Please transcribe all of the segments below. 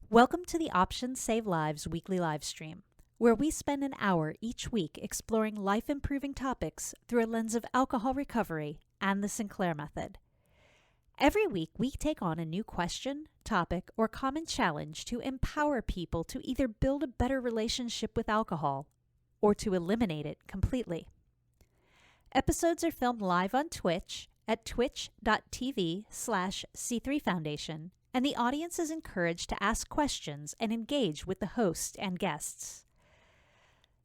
Welcome to the Options Save Lives weekly live stream, where we spend an hour each week exploring life-improving topics through a lens of alcohol recovery and the Sinclair Method. Every week, we take on a new question, topic, or common challenge to empower people to either build a better relationship with alcohol or to eliminate it completely. Episodes are filmed live on Twitch at twitch.tv/C3 Foundation, and the audience is encouraged to ask questions and engage with the host and guests.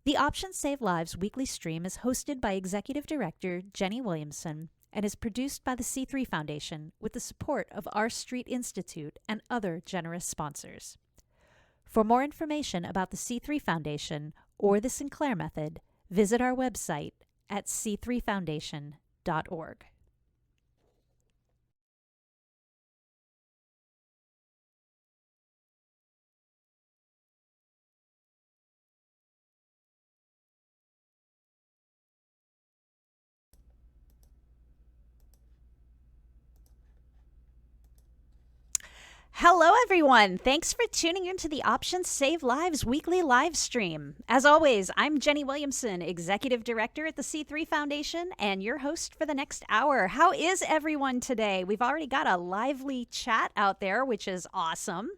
The Options Save Lives weekly stream is hosted by Executive Director Jenny Williamson and is produced by the C3 Foundation with the support of R Street Institute and other generous sponsors. For more information about the C3 Foundation or the Sinclair Method, visit our website at c3foundation.org. Hello, everyone. Thanks for tuning into the Options Save Lives weekly live stream. As always, I'm Jenny Williamson, Executive Director at the C3 Foundation, and your host for the next hour. How is everyone today? We've already got a lively chat out there, which is awesome.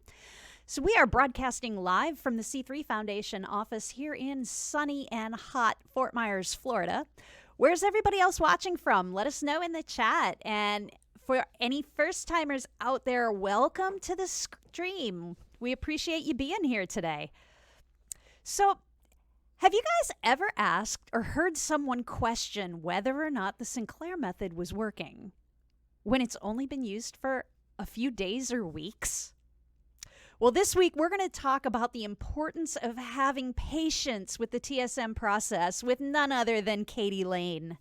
So we are broadcasting live from the C3 Foundation office here in sunny and hot Fort Myers, Florida. Where's everybody else watching from? Let us know in the chat. And for any first-timers out there, welcome to the stream. We appreciate you being here today. So, have you guys ever asked or heard someone question whether or not the Sinclair Method was working when it's only been used for a few days or weeks? Well, this week we're going to talk about the importance of having patience with the TSM process with none other than Katie Lain.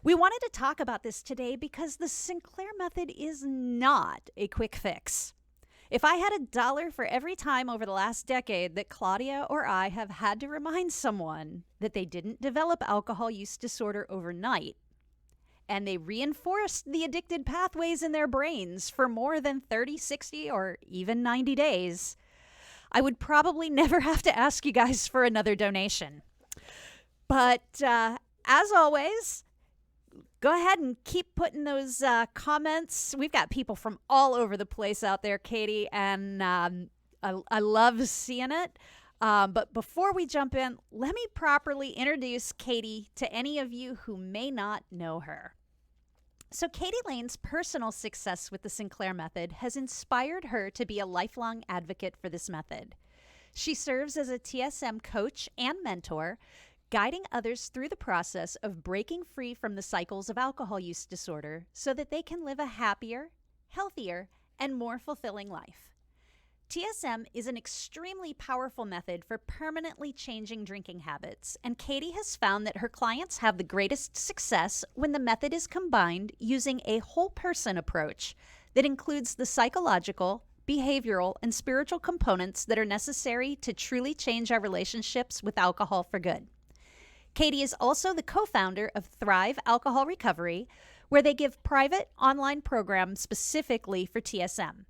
We wanted to talk about this today because the Sinclair Method is not a quick fix. If I had $1 for every time over the last decade that Claudia or I have had to remind someone that they didn't develop alcohol use disorder overnight, and they reinforced the addicted pathways in their brains for more than 30, 60, or even 90 days, I would probably never have to ask you guys for another donation. But as always, go ahead and keep putting those comments. We've got people from all over the place out there, Katie, and I love seeing it. But before we jump in, let me properly introduce Katie to any of you who may not know her. So Katie Lain's personal success with the Sinclair Method has inspired her to be a lifelong advocate for this method. She serves as a TSM coach and mentor, guiding others through the process of breaking free from the cycles of alcohol use disorder so that they can live a happier, healthier, and more fulfilling life. TSM is an extremely powerful method for permanently changing drinking habits, and Katie has found that her clients have the greatest success when the method is combined using a whole person approach that includes the psychological, behavioral, and spiritual components that are necessary to truly change our relationships with alcohol for good. Katie is also the co-founder of Thrive Alcohol Recovery, where they give private online programs specifically for TSM.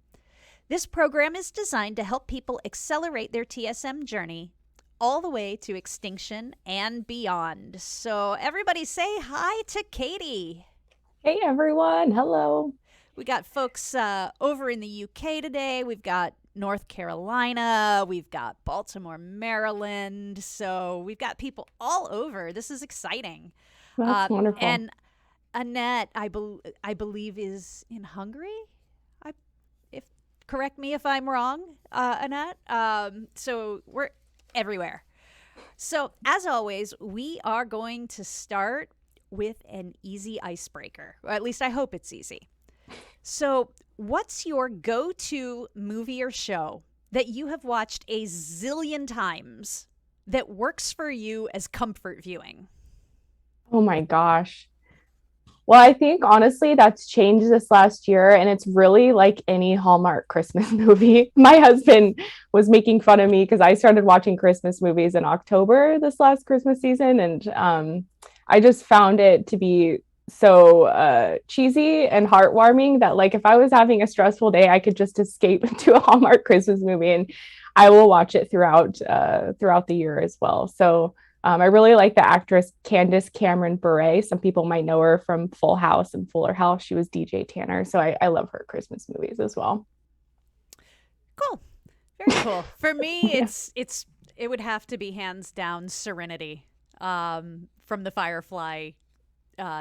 This program is designed to help people accelerate their TSM journey all the way to extinction and beyond. So everybody say hi to Katie. Hey everyone, hello. We got folks over in the UK today. We've got North Carolina, we've got Baltimore, Maryland. So we've got people all over. This is exciting. That's wonderful. And Annette, I believe, is in Hungary. Correct me if I'm wrong, Annette. So we're everywhere. So as always, we are going to start with an easy icebreaker. Or at least I hope it's easy. So what's your go-to movie or show that you have watched a zillion times that works for you as comfort viewing? Oh my gosh. Well, I think honestly that's changed this last year, and it's really like any Hallmark Christmas movie. My husband was making fun of me because I started watching Christmas movies in October this last Christmas season, and I just found it to be so cheesy and heartwarming that like if I was having a stressful day, I could just escape to a Hallmark Christmas movie, and I will watch it throughout the year as well. So I really like the actress Candace Cameron Bure. Some people might know her from Full House and Fuller House. She was DJ Tanner, so I love her Christmas movies as well. Cool. Very cool. For me, Yeah. it would have to be hands down Serenity, from the Firefly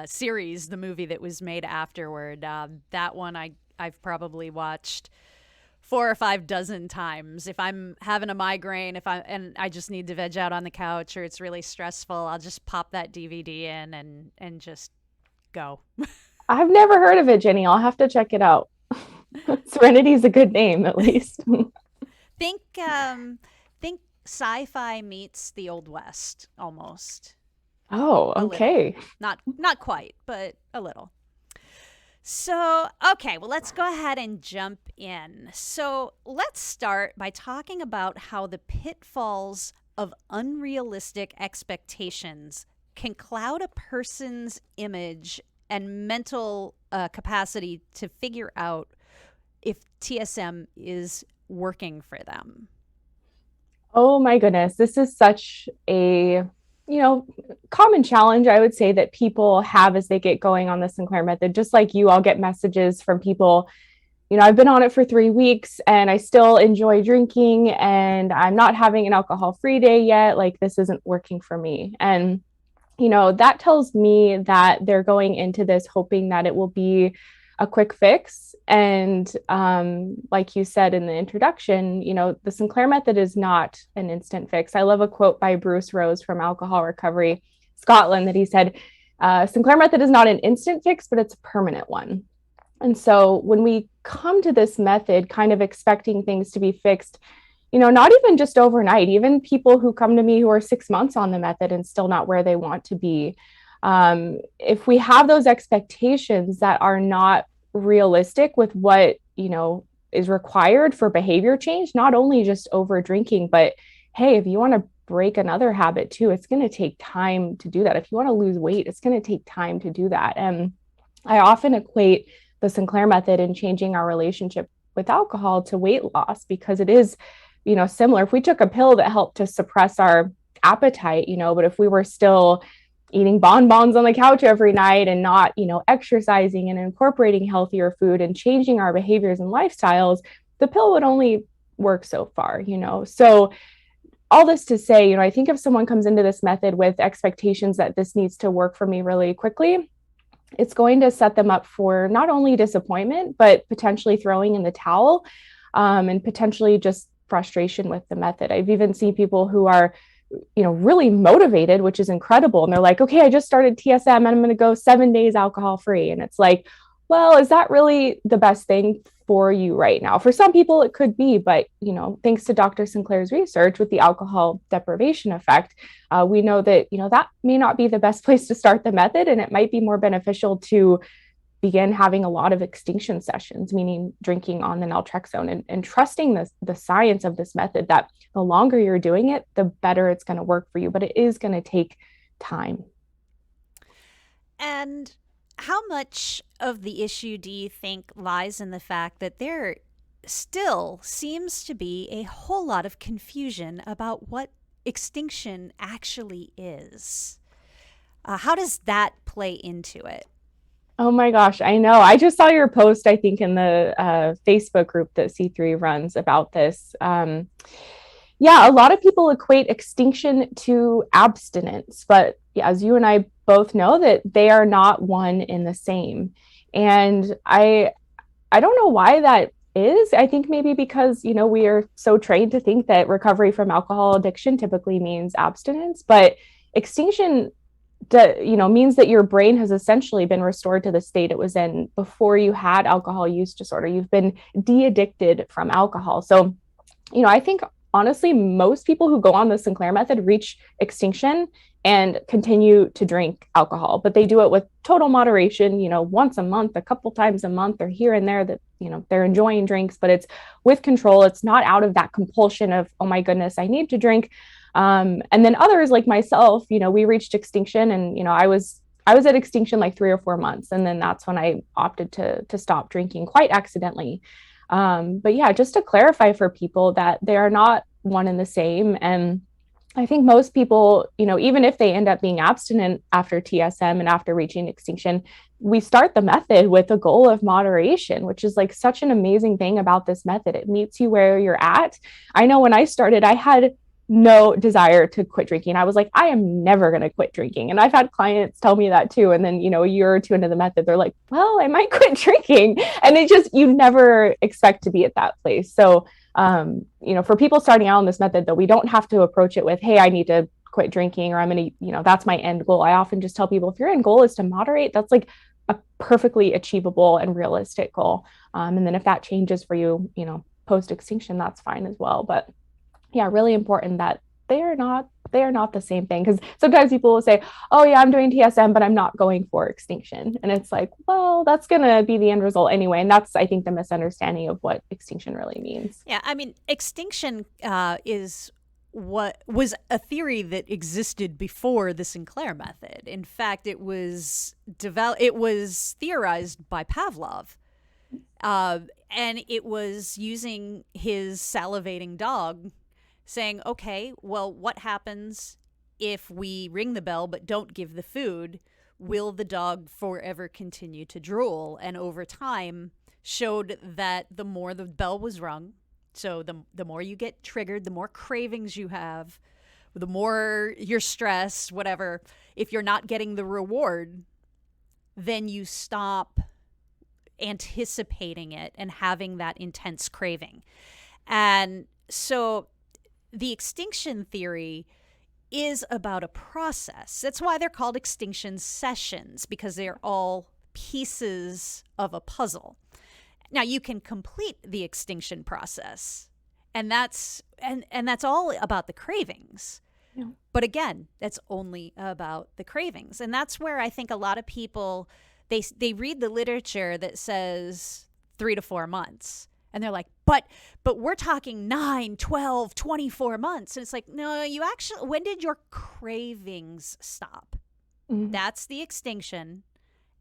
series, the movie that was made afterward. That one I've probably watched 4 or 5 dozen times. If I'm having a migraine, if I just need to veg out on the couch or it's really stressful, I'll just pop that DVD in and just go. I've never heard of it, Jenny. I'll have to check it out. Serenity is a good name, at least. Think sci-fi meets the Old West almost. Oh, A little. okay. Not quite, but a little. So, okay, well, let's go ahead and jump in. So, let's start by talking about how the pitfalls of unrealistic expectations can cloud a person's image and mental capacity to figure out if TSM is working for them. Oh my goodness. This is such a, common challenge I would say that people have as they get going on the Sinclair method. Just like you, I'll get messages from people, I've been on it for 3 weeks and I still enjoy drinking and I'm not having an alcohol-free day yet. Like this isn't working for me. And that tells me that they're going into this hoping that it will be a quick fix. And like you said in the introduction, the Sinclair method is not an instant fix. I love a quote by Bruce Rose from Alcohol Recovery Scotland that he said, Sinclair method is not an instant fix, but it's a permanent one. And so when we come to this method, kind of expecting things to be fixed, not even just overnight, even people who come to me who are 6 months on the method and still not where they want to be. If we have those expectations that are not realistic with what, is required for behavior change, not only just over drinking, but hey, if you want to break another habit too, it's going to take time to do that. If you want to lose weight, it's going to take time to do that. And I often equate the Sinclair method and changing our relationship with alcohol to weight loss because it is, similar. If we took a pill that helped to suppress our appetite, but if we were still eating bonbons on the couch every night and not, exercising and incorporating healthier food and changing our behaviors and lifestyles, the pill would only work so far, So all this to say, I think if someone comes into this method with expectations that this needs to work for me really quickly, it's going to set them up for not only disappointment, but potentially throwing in the towel, and potentially just frustration with the method. I've even seen people who are, really motivated, which is incredible. And they're like, okay, I just started TSM and I'm going to go 7 days alcohol free. And it's like, well, is that really the best thing for you right now? For some people it could be, but, thanks to Dr. Sinclair's research with the alcohol deprivation effect, we know that, that may not be the best place to start the method. And it might be more beneficial to begin having a lot of extinction sessions, meaning drinking on the naltrexone and trusting the science of this method that the longer you're doing it, the better it's going to work for you. But it is going to take time. And how much of the issue do you think lies in the fact that there still seems to be a whole lot of confusion about what extinction actually is? How does that play into it? Oh my gosh, I know. I just saw your post, I think, in the Facebook group that C3 runs about this. Yeah, a lot of people equate extinction to abstinence, but as you and I both know that they are not one in the same. And I don't know why that is. I think maybe because, we are so trained to think that recovery from alcohol addiction typically means abstinence, but extinction means that your brain has essentially been restored to the state it was in before you had alcohol use disorder. You've been de-addicted from alcohol. So, I think honestly, most people who go on the Sinclair method reach extinction and continue to drink alcohol, but they do it with total moderation, once a month, a couple times a month, or here and there that, they're enjoying drinks, but it's with control. It's not out of that compulsion of, oh my goodness, I need to drink. And then others like myself, we reached extinction and, I was I was at extinction like 3 or 4 months, and then that's when I opted to stop drinking quite accidentally. But yeah, just to clarify for people that they are not one and the same. And I think most people, even if they end up being abstinent after TSM and after reaching extinction, we start the method with a goal of moderation, which is like such an amazing thing about this method. It meets you where you're at. I know when I started, I had no desire to quit drinking. I was like, I am never going to quit drinking. And I've had clients tell me that too. And then, a year or two into the method, they're like, well, I might quit drinking. And you never expect to be at that place. So, for people starting out on this method, though, we don't have to approach it with, hey, I need to quit drinking, or I'm going to, that's my end goal. I often just tell people, if your end goal is to moderate, that's like a perfectly achievable and realistic goal. And then if that changes for you, post extinction, that's fine as well. But yeah, really important that they are not the same thing, because sometimes people will say, oh yeah, I'm doing TSM, but I'm not going for extinction. And it's like, well, that's going to be the end result anyway. And that's, I think, the misunderstanding of what extinction really means. Yeah, I mean, extinction is what was a theory that existed before the Sinclair method. In fact, it was theorized by Pavlov. And it was using his salivating dog, saying, okay, well, what happens if we ring the bell but don't give the food? Will the dog forever continue to drool? And over time showed that the more the bell was rung, so the more you get triggered, the more cravings you have, the more you're stressed, whatever, if you're not getting the reward, then you stop anticipating it and having that intense craving. And so the extinction theory is about a process. That's why they're called extinction sessions, because they're all pieces of a puzzle. Now, you can complete the extinction process, and that's all about the cravings. Yeah. But again, that's only about the cravings. And that's where I think a lot of people, they read the literature that says 3 to 4 months. And they're like, but we're talking 9, 12, 24 months. And it's like, no, when did your cravings stop? Mm-hmm. That's the extinction.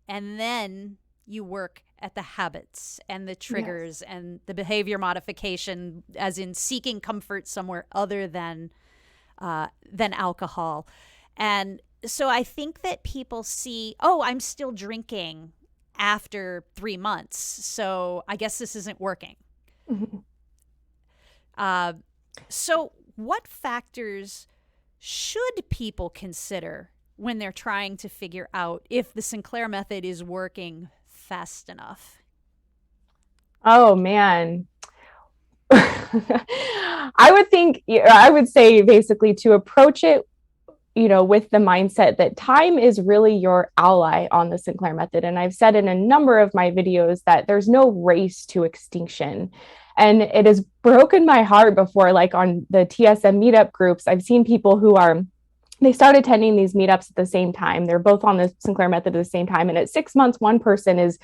And then you work at the habits and the triggers, yes, and the behavior modification, as in seeking comfort somewhere other than alcohol. And so I think that people see, oh, I'm still drinking after 3 months, so I guess this isn't working. Mm-hmm. So what factors should people consider when they're trying to figure out if the Sinclair method is working fast enough? Oh, man. I would say basically to approach it, with the mindset that time is really your ally on the Sinclair method. And I've said in a number of my videos that there's no race to extinction. And it has broken my heart before, like on the TSM meetup groups, I've seen people they start attending these meetups at the same time. They're both on the Sinclair method at the same time. And at 6 months, one person is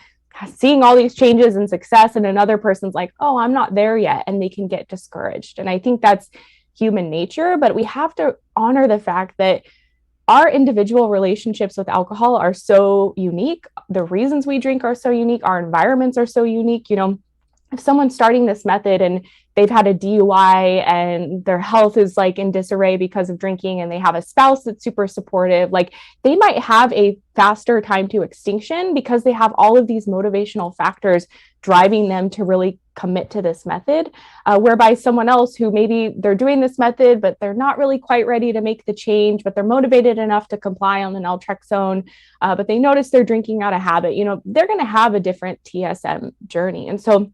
seeing all these changes and success, and another person's like, oh, I'm not there yet. And they can get discouraged. And I think that's human nature, but we have to honor the fact that our individual relationships with alcohol are so unique. The reasons we drink are so unique. Our environments are so unique. If someone's starting this method and they've had a DUI and their health is like in disarray because of drinking, and they have a spouse that's super supportive, like they might have a faster time to extinction because they have all of these motivational factors driving them to really commit to this method, whereby someone else who maybe they're doing this method, but they're not really quite ready to make the change, but they're motivated enough to comply on the naltrexone, but they notice they're drinking out of habit, they're going to have a different TSM journey. And so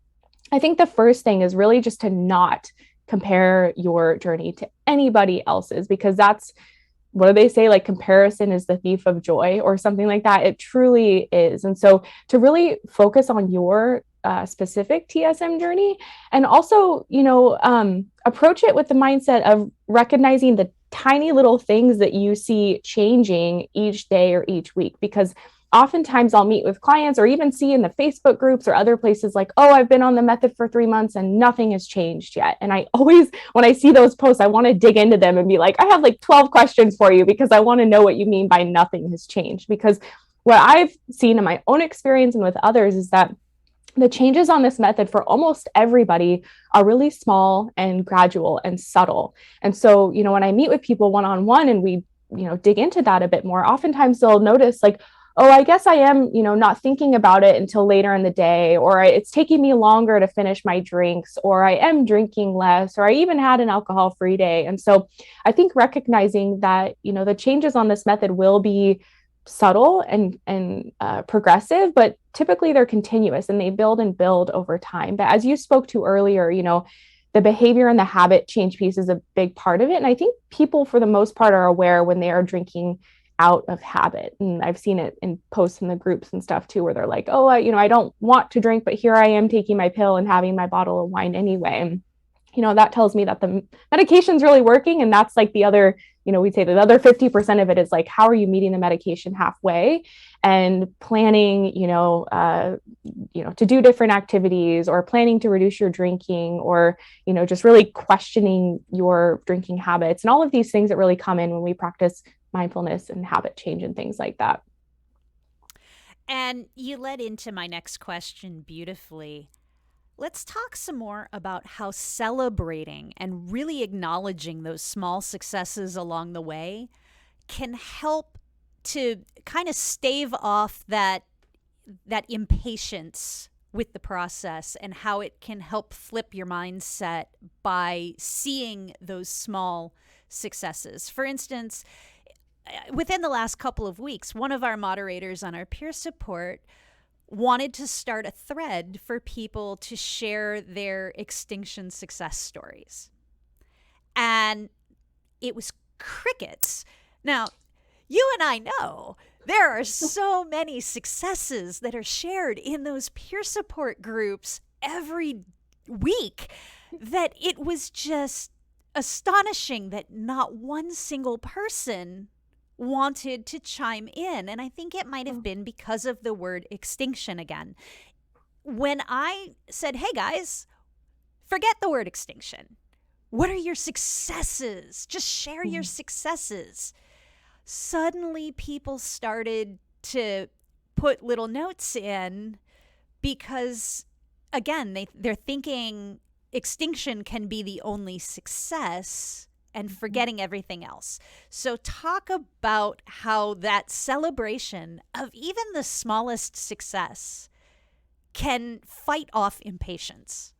I think the first thing is really just to not compare your journey to anybody else's, because that's, what do they say? Like, comparison is the thief of joy, or something like that. It truly is. And so to really focus on your specific TSM journey, and also, approach it with the mindset of recognizing the tiny little things that you see changing each day or each week, because oftentimes I'll meet with clients or even see in the Facebook groups or other places like, oh, I've been on the method for 3 months and nothing has changed yet. And I always, when I see those posts, I want to dig into them and be like, I have like 12 questions for you because I want to know what you mean by nothing has changed. Because what I've seen in my own experience and with others is that the changes on this method for almost everybody are really small and gradual and subtle. And so, when I meet with people one-on-one and we, dig into that a bit more, oftentimes they'll notice like, oh, I guess I am, not thinking about it until later in the day, or it's taking me longer to finish my drinks, or I am drinking less, or I even had an alcohol-free day. And so I think recognizing that, the changes on this method will be subtle and progressive, but typically they're continuous and they build and build over time. But as you spoke to earlier, the behavior and the habit change piece is a big part of it. And I think people, for the most part, are aware when they are drinking out of habit. And I've seen it in posts in the groups and stuff too, where they're like, oh, I don't want to drink, but here I am taking my pill and having my bottle of wine anyway. And, that tells me that the medication's really working. And that's like the other, we'd say the other 50% of it is like, how are you meeting the medication halfway and planning, to do different activities or planning to reduce your drinking or, just really questioning your drinking habits and all of these things that really come in when we practice mindfulness and habit change and things like that. And you led into my next question beautifully. Let's talk some more about how celebrating and really acknowledging those small successes along the way can help to kind of stave off that impatience with the process, and how it can help flip your mindset by seeing those small successes. For instance, within the last couple of weeks, one of our moderators on our peer support wanted to start a thread for people to share their extinction success stories. And it was crickets. Now, you and I know there are so many successes that are shared in those peer support groups every week that it was just astonishing that not one single person wanted to chime in. And I think it might have been because of the word extinction again. When I said, hey guys, forget the word extinction. What are your successes? Just share your successes. Suddenly people started to put little notes in because, again, they're thinking extinction can be the only success and forgetting everything else. So talk about how that celebration of even the smallest success can fight off impatience.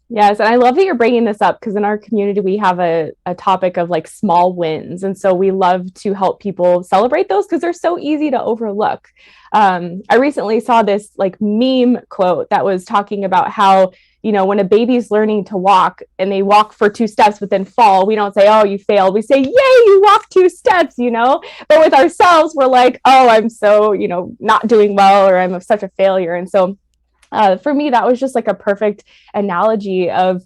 Yes, and I love that you're bringing this up because in our community, we have a topic of like small wins. And so we love to help people celebrate those because they're so easy to overlook. I recently saw this like meme quote that was talking about how, when a baby's learning to walk and they walk for 2 steps but then fall, we don't say, oh, you failed. We say, yay, you walked 2 steps, But with ourselves, we're like, oh, I'm so, not doing well, or I'm such a failure. And so for me, that was just like a perfect analogy of,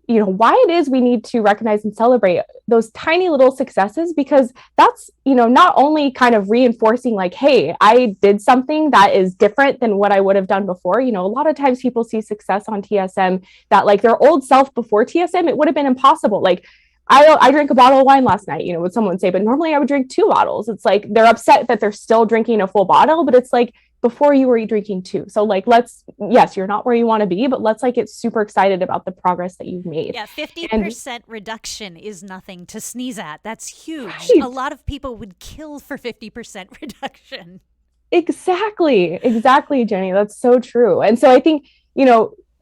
why it is we need to recognize and celebrate those tiny little successes, because that's, not only kind of reinforcing like, hey, I did something that is different than what I would have done before. A lot of times people see success on TSM that like their old self before TSM, it would have been impossible. Like I drank a bottle of wine last night, would someone say, but normally I would drink 2 bottles. It's like, they're upset that they're still drinking a full bottle, but it's like, before you were drinking 2. So like, yes, you're not where you want to be, but let's like get super excited about the progress that you've made. Yeah, 50% reduction is nothing to sneeze at. That's huge. Right. A lot of people would kill for 50% reduction. Exactly, Jenny. That's so true. And so I think,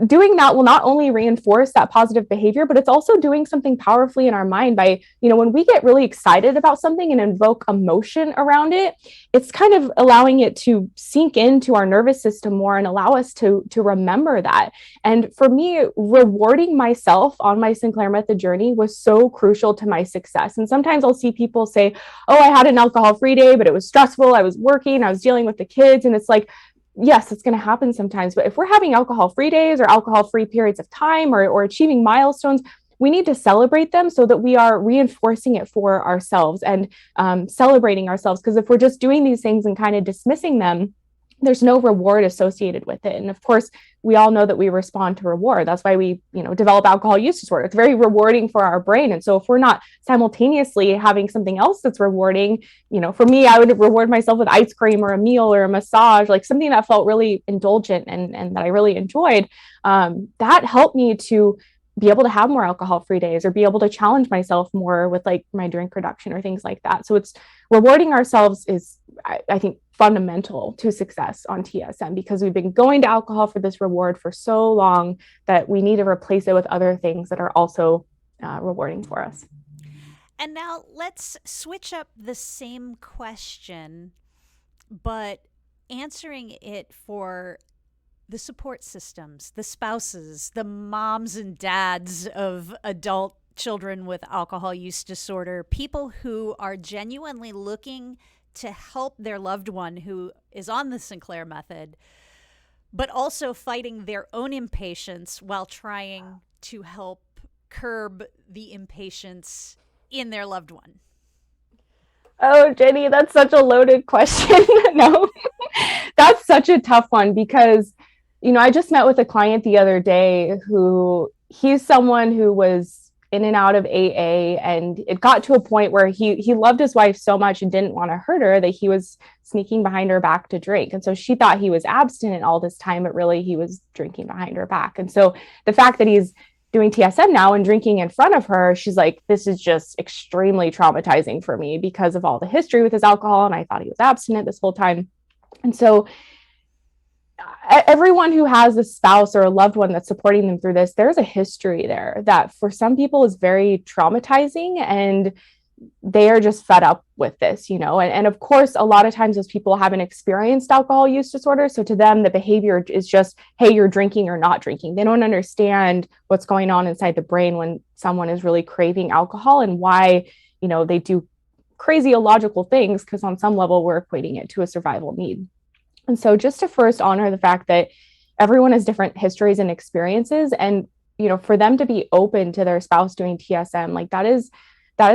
doing that will not only reinforce that positive behavior, but it's also doing something powerfully in our mind by, when we get really excited about something and invoke emotion around it, it's kind of allowing it to sink into our nervous system more and allow us to remember that. And for me, rewarding myself on my Sinclair Method journey was so crucial to my success. And sometimes I'll see people say, oh, I had an alcohol-free day, but it was stressful. I was working, I was dealing with the kids. And it's like, yes, it's going to happen sometimes. But if we're having alcohol-free days or alcohol-free periods of time or achieving milestones, we need to celebrate them so that we are reinforcing it for ourselves and celebrating ourselves. Because if we're just doing these things and kind of dismissing them, there's no reward associated with it. And of course, we all know that we respond to reward. That's why we, develop alcohol use disorder. It's very rewarding for our brain. And so if we're not simultaneously having something else that's rewarding, for me, I would reward myself with ice cream or a meal or a massage, like something that felt really indulgent and that I really enjoyed. That helped me to be able to have more alcohol-free days or be able to challenge myself more with like my drink reduction or things like that. So it's rewarding ourselves is, I think, fundamental to success on TSM, because we've been going to alcohol for this reward for so long that we need to replace it with other things that are also rewarding for us. And now let's switch up the same question, but answering it for the support systems, the spouses, the moms and dads of adult children with alcohol use disorder, people who are genuinely looking to help their loved one who is on the Sinclair Method, but also fighting their own impatience while trying to help curb the impatience in their loved one. Oh, Jenny, that's such a loaded question. No, that's such a tough one because, I just met with a client the other day who he's someone who was in and out of AA, and it got to a point where he loved his wife so much and didn't want to hurt her that he was sneaking behind her back to drink. And so she thought he was abstinent all this time, but really he was drinking behind her back. And so the fact that he's doing TSM now and drinking in front of her, she's like, this is just extremely traumatizing for me because of all the history with his alcohol. And I thought he was abstinent this whole time. And so everyone who has a spouse or a loved one that's supporting them through this, there's a history there that for some people is very traumatizing, and they are just fed up with this, and of course, a lot of times those people haven't experienced alcohol use disorder. So to them, the behavior is just, hey, you're drinking or not drinking. They don't understand what's going on inside the brain when someone is really craving alcohol and why, they do crazy illogical things, because on some level, we're equating it to a survival need. And so just to first honor the fact that everyone has different histories and experiences, and, for them to be open to their spouse doing TSM, like that is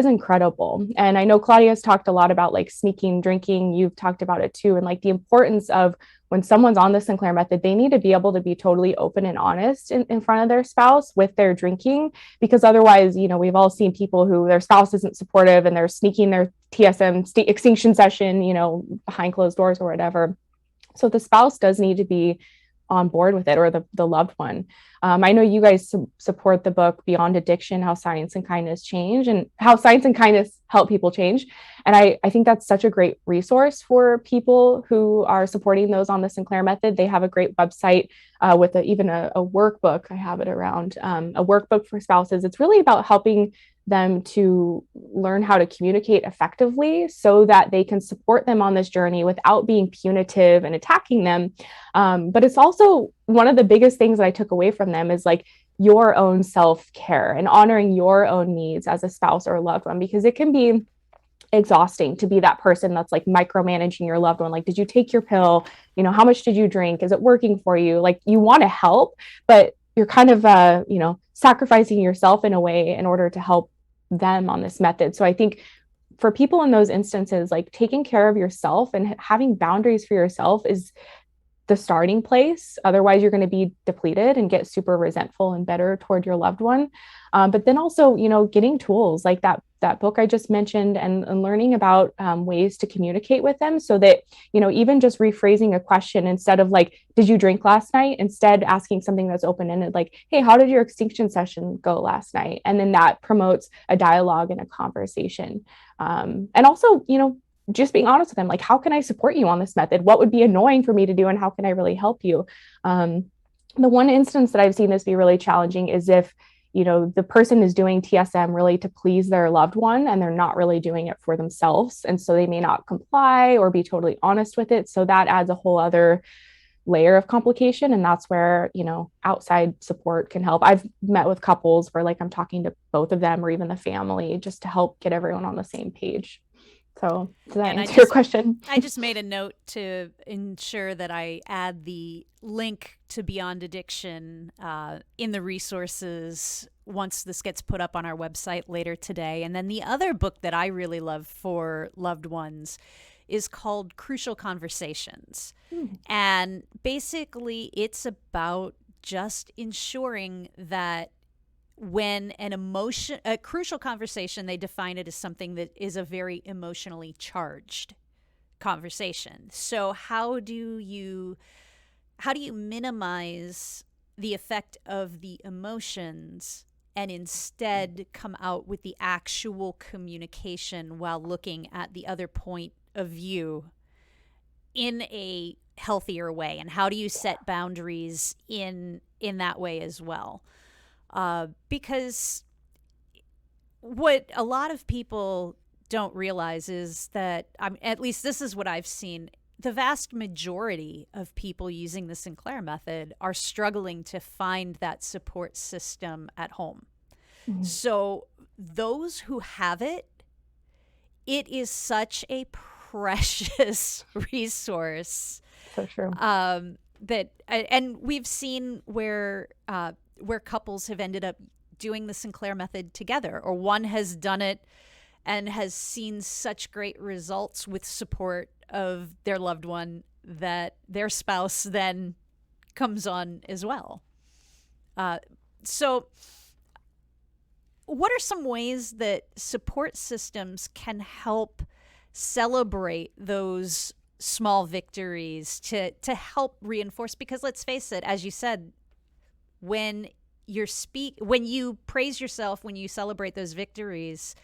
incredible. And I know Claudia's talked a lot about like sneaking drinking. You've talked about it too. And like the importance of when someone's on the Sinclair Method, they need to be able to be totally open and honest in front of their spouse with their drinking, because otherwise, we've all seen people who their spouse isn't supportive and they're sneaking their TSM extinction session, behind closed doors or whatever. So the spouse does need to be on board with it, or the loved one. I know you guys support the book Beyond Addiction, How Science and Kindness Change, and how science and kindness help people change. And I think that's such a great resource for people who are supporting those on the Sinclair Method. They have a great website with even a workbook. I have it around, a workbook for spouses. It's really about helping them to learn how to communicate effectively so that they can support them on this journey without being punitive and attacking them. But it's also one of the biggest things that I took away from them is like your own self-care and honoring your own needs as a spouse or a loved one, because it can be exhausting to be that person that's like micromanaging your loved one. Like, did you take your pill? How much did you drink? Is it working for you? Like, you want to help, but you're kind of, sacrificing yourself in a way in order to help them on this method. So I think for people in those instances, like taking care of yourself and having boundaries for yourself is the starting place. Otherwise, you're going to be depleted and get super resentful and bitter toward your loved one. But then also, getting tools like that book I just mentioned, and learning about ways to communicate with them so that, even just rephrasing a question instead of like, did you drink last night? Instead, asking something that's open-ended, like, hey, how did your extinction session go last night? And then that promotes a dialogue and a conversation. And also, just being honest with them, like, how can I support you on this method? What would be annoying for me to do? And how can I really help you? The one instance that I've seen this be really challenging is if, the person is doing TSM really to please their loved one and they're not really doing it for themselves. And so they may not comply or be totally honest with it. So that adds a whole other layer of complication. And that's where, outside support can help. I've met with couples where like I'm talking to both of them or even the family just to help get everyone on the same page. So does that And answer your question? I just made a note to ensure that I add the link to Beyond Addiction in the resources once this gets put up on our website later today. And then the other book that I really love for loved ones is called Crucial Conversations. And basically, it's about just ensuring that when a crucial conversation, they define it as something that is a very emotionally charged conversation. So how do you minimize the effect of the emotions and instead come out with the actual communication while looking at the other point of view in a healthier way? And how do you set boundaries in that way as well? Because what a lot of people don't realize is that, at least this is what I've seen, the vast majority of people using the Sinclair method are struggling to find that support system at home. So those who have it, it is such a precious resource. So true. That and we've seen where couples have ended up doing the Sinclair method together, or one has done it and has seen such great results with support of their loved one that their spouse then comes on as well. So what are some ways that support systems can help celebrate those small victories to help reinforce? Because let's face it, as you said, when you praise yourself, when you celebrate those victories,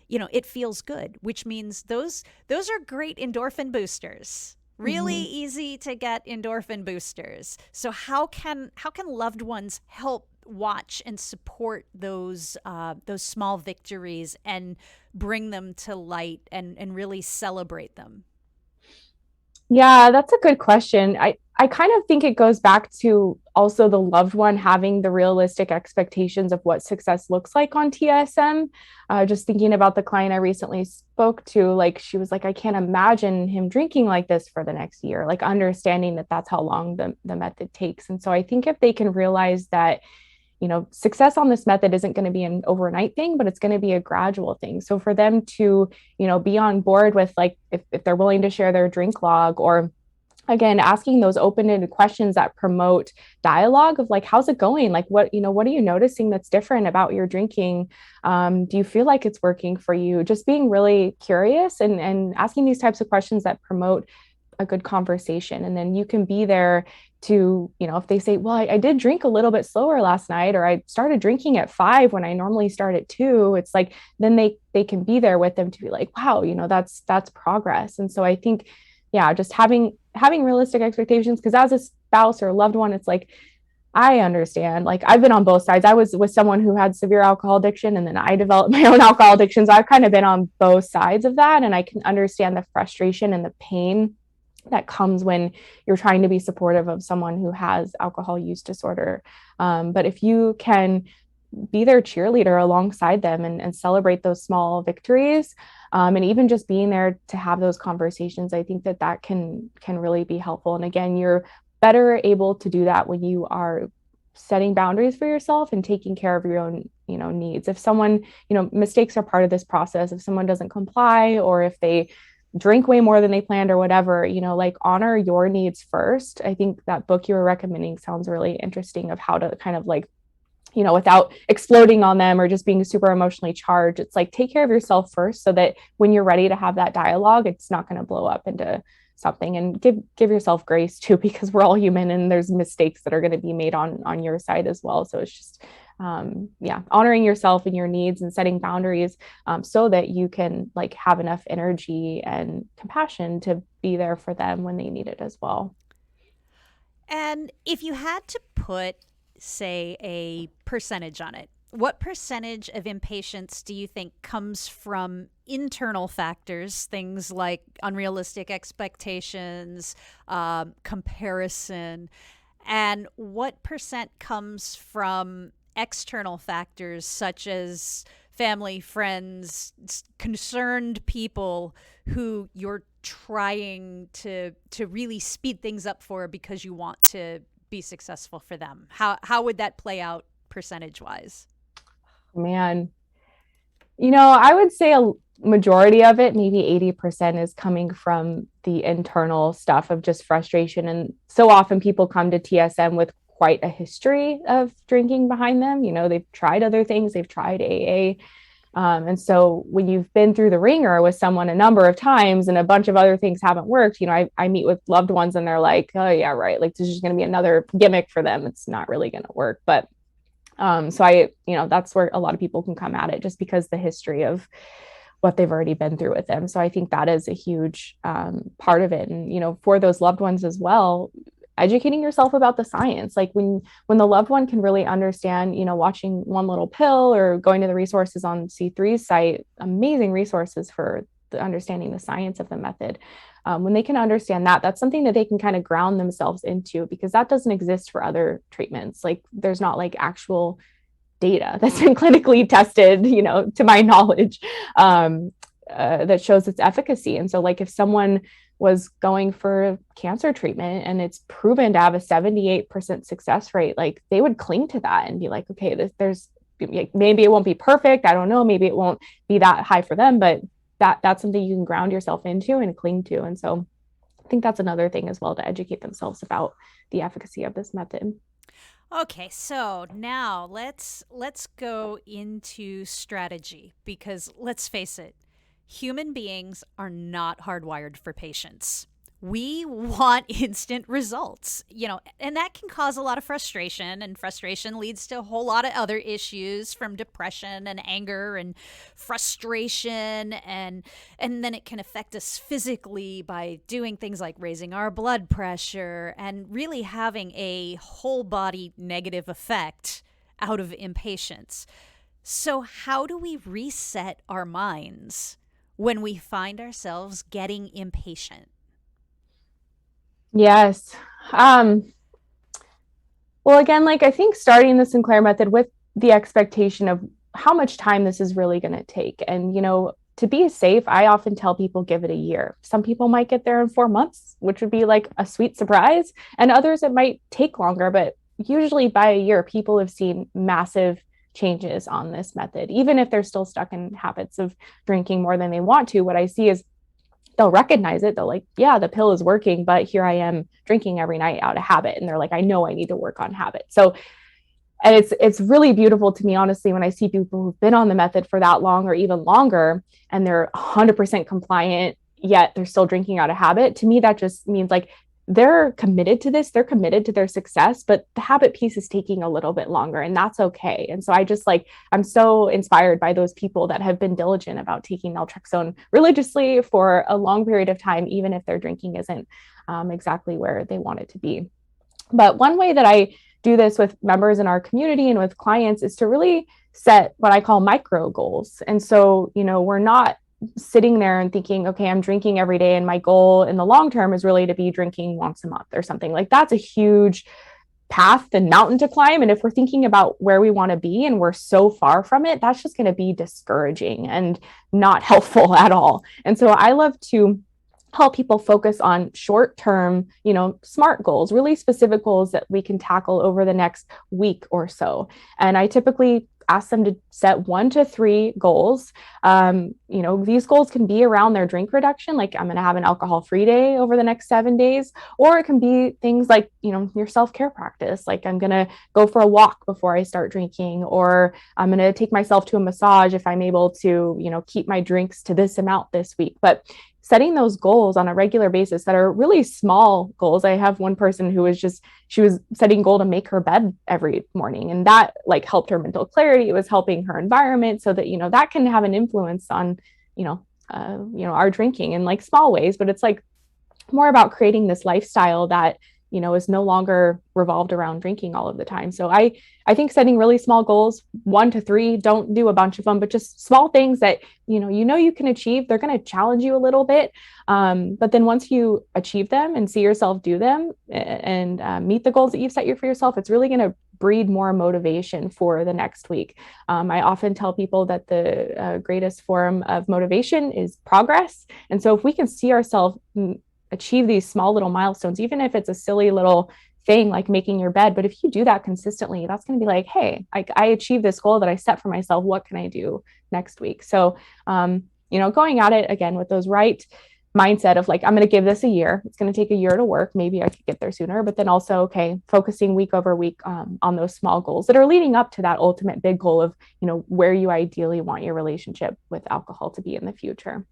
it feels good, which means those are great endorphin boosters. Really easy to get endorphin boosters. So how can loved ones help watch and support those small victories and bring them to light and really celebrate them? Yeah, that's a good question. I kind of think it goes back to also the loved one having the realistic expectations of what success looks like on TSM. Just thinking about the client I recently spoke to, like she was like, I can't imagine him drinking like this for the next year, like understanding that that's how long the method takes. And so I think if they can realize that, success on this method isn't going to be an overnight thing, but it's going to be a gradual thing. So for them to, be on board with, like, if they're willing to share their drink log, or again, asking those open-ended questions that promote dialogue of like, how's it going? Like, what are you noticing that's different about your drinking? Do you feel like it's working for you? Just being really curious and asking these types of questions that promote a good conversation. And then you can be there to, if they say, well, I did drink a little bit slower last night, or I started drinking at 5 when I normally start at 2, it's like, then they can be there with them to be like, wow, that's progress. And so I think, yeah, just having realistic expectations, because as a spouse or a loved one, it's like, I understand, like I've been on both sides. I was with someone who had severe alcohol addiction, and then I developed my own alcohol addiction. So I've kind of been on both sides of that. And I can understand the frustration and the pain that comes when you're trying to be supportive of someone who has alcohol use disorder. But if you can be their cheerleader alongside them and celebrate those small victories, and even just being there to have those conversations, I think that can really be helpful. And again, you're better able to do that when you are setting boundaries for yourself and taking care of your own, needs. If someone, mistakes are part of this process. If someone doesn't comply, or if they drink way more than they planned or whatever, like honor your needs first. I think that book you were recommending sounds really interesting, of how to kind of like, without exploding on them or just being super emotionally charged. It's like, take care of yourself first, so that when you're ready to have that dialogue, it's not going to blow up into something. And give yourself grace too, because we're all human and there's mistakes that are going to be made on your side as well. So it's just, honoring yourself and your needs and setting boundaries, so that you can like have enough energy and compassion to be there for them when they need it as well. And if you had to put, say, a percentage on it, what percentage of impatience do you think comes from internal factors, things like unrealistic expectations, comparison, and what percent comes from external factors such as family, friends, concerned people who you're trying to really speed things up for because you want to be successful for them? How would that play out percentage wise? Man, I would say a majority of it, maybe 80%, is coming from the internal stuff of just frustration. And so often people come to TSM with quite a history of drinking behind them. They've tried other things, they've tried AA. And so when you've been through the ringer with someone a number of times and a bunch of other things haven't worked, I meet with loved ones and they're like, oh, yeah, right. Like, this is going to be another gimmick for them. It's not really going to work. But that's where a lot of people can come at it, just because the history of what they've already been through with them. So I think that is a huge part of it. And, for those loved ones as well, educating yourself about the science. Like when the loved one can really understand, watching One Little Pill or going to the resources on C3's site, amazing resources for understanding the science of the method. When they can understand that, that's something that they can kind of ground themselves into, because that doesn't exist for other treatments. Like there's not like actual data that's been clinically tested, to my knowledge, that shows its efficacy. And so like if someone was going for cancer treatment and it's proven to have a 78% success rate, like they would cling to that and be like, okay, there's maybe it won't be perfect. I don't know. Maybe it won't be that high for them, but that's something you can ground yourself into and cling to. And so I think that's another thing as well, to educate themselves about the efficacy of this method. Okay, so now let's go into strategy, because let's face it, human beings are not hardwired for patience. We want instant results, and that can cause a lot of frustration, and frustration leads to a whole lot of other issues, from depression and anger and frustration, and then it can affect us physically by doing things like raising our blood pressure and really having a whole body negative effect out of impatience. So how do we reset our minds when we find ourselves getting impatient? Yes. Well, again, like I think starting the Sinclair method with the expectation of how much time this is really going to take. And, to be safe, I often tell people give it a year. Some people might get there in 4 months, which would be like a sweet surprise. And others, it might take longer, but usually by a year, people have seen massive changes on this method. Even if they're still stuck in habits of drinking more than they want to, what I see is they'll recognize it. They'll like, yeah, the pill is working, but here I am drinking every night out of habit. And they're like, I know I need to work on habit. So, and it's really beautiful to me, honestly, when I see people who've been on the method for that long or even longer, and they're 100% compliant, yet they're still drinking out of habit. To me, that just means like they're committed to this, they're committed to their success, but the habit piece is taking a little bit longer, and that's okay. And so I'm so inspired by those people that have been diligent about taking naltrexone religiously for a long period of time, even if their drinking isn't exactly where they want it to be. But one way that I do this with members in our community and with clients is to really set what I call micro goals. And so, we're not sitting there and thinking, okay, I'm drinking every day, and my goal in the long term is really to be drinking once a month or something. Like that's a huge path and mountain to climb. And if we're thinking about where we want to be and we're so far from it, that's just going to be discouraging and not helpful at all. And so I love to help people focus on short-term, SMART goals, really specific goals that we can tackle over the next week or so. And I typically ask them to set 1 to 3 goals. These goals can be around their drink reduction, like I'm going to have an alcohol-free day over the next 7 days, or it can be things like, your self-care practice, like I'm going to go for a walk before I start drinking, or I'm going to take myself to a massage if I'm able to, keep my drinks to this amount this week. But setting those goals on a regular basis that are really small goals. I have one person who she was setting goal to make her bed every morning, and that like helped her mental clarity. It was helping her environment, so that, that can have an influence on, our drinking in like small ways, but it's like more about creating this lifestyle that, is no longer revolved around drinking all of the time. So I think setting really small goals, 1 to 3, don't do a bunch of them, but just small things that, you can achieve. They're going to challenge you a little bit. But then once you achieve them and see yourself do them and meet the goals that you've set for yourself, it's really going to breed more motivation for the next week. I often tell people that the greatest form of motivation is progress. And so if we can see ourselves achieve these small little milestones, even if it's a silly little thing like making your bed, but if you do that consistently, that's going to be like, hey, I achieved this goal that I set for myself. What can I do next week? So, going at it again with those right mindset of like, I'm going to give this a year. It's going to take a year to work. Maybe I could get there sooner, but then also, okay, focusing week over week on those small goals that are leading up to that ultimate big goal of, where you ideally want your relationship with alcohol to be in the future.